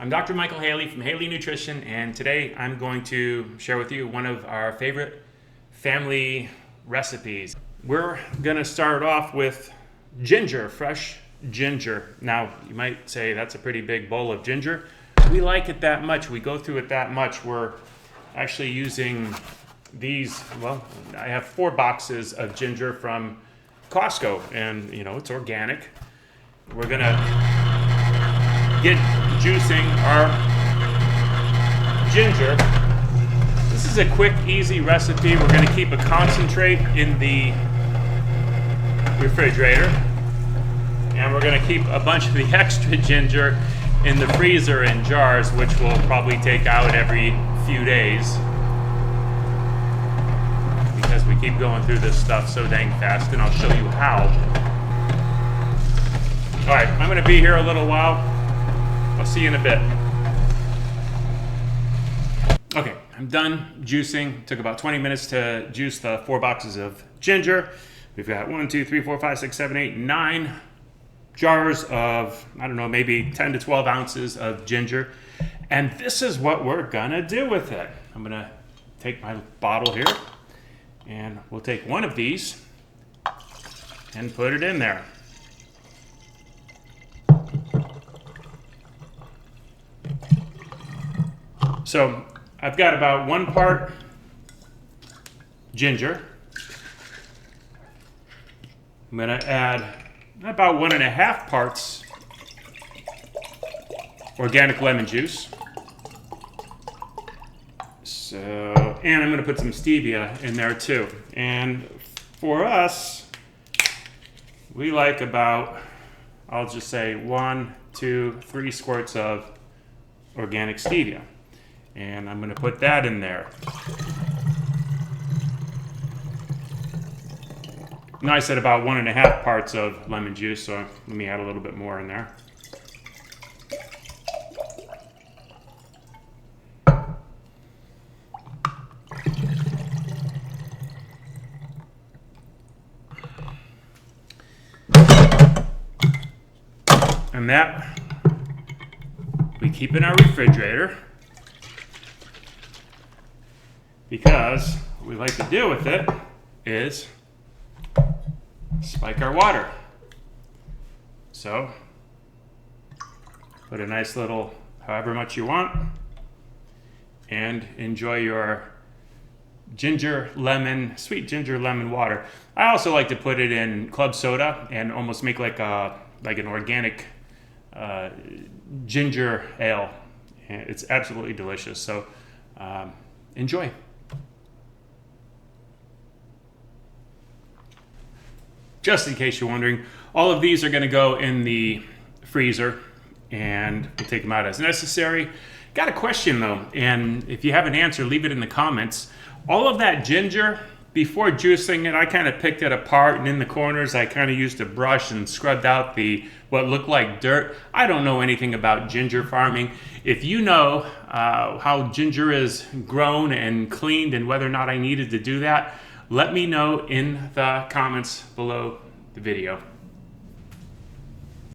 I'm Dr. Michael Haley from Haley Nutrition, and today I'm going to share with you one of our favorite family recipes. We're gonna start off with ginger, fresh ginger. Now, you might say that's a pretty big bowl of ginger. We like it that much, we go through it that much. We're actually using these, well, I have 4 boxes of ginger from Costco, and you know, it's organic. We're gonna get juicing our ginger. This is a quick, easy recipe. We're gonna keep a concentrate in the refrigerator, and we're gonna keep a bunch of the extra ginger in the freezer in jars, which we'll probably take out every few days, because we keep going through this stuff so dang fast, and I'll show you how. All right, I'm gonna be here a little while. I'll see you in a bit. Okay, I'm done juicing. Took about 20 minutes to juice the 4 boxes of ginger. We've got 1, 2, 3, 4, 5, 6, 7, 8, 9 jars of, I don't know, maybe 10 to 12 ounces of ginger. And this is what we're gonna do with it. I'm gonna take my bottle here, and we'll take one of these and put it in there. So I've got about 1 part ginger. I'm gonna add about 1.5 parts organic lemon juice. And I'm gonna put some stevia in there too. And for us, we like about, I'll just say 1, 2, 3 squirts of organic stevia. And I'm gonna put that in there. Now I said about 1.5 parts of lemon juice, so let me add a little bit more in there. And that we keep in our refrigerator, because what we like to do with it is spike our water. So put a nice little, however much you want, and enjoy your ginger lemon, sweet ginger lemon water. I also like to put it in club soda and almost make like an organic ginger ale. It's absolutely delicious. So enjoy. Just in case you're wondering, all of these are going to go in the freezer, and we'll take them out as necessary. Got a question though, and if you have an answer, leave it in the comments. All of that ginger, before juicing it, I kind of picked it apart, and in the corners I kind of used a brush and scrubbed out what looked like dirt. I don't know anything about ginger farming. If you know how ginger is grown and cleaned and whether or not I needed to do that, let me know in the comments below the video.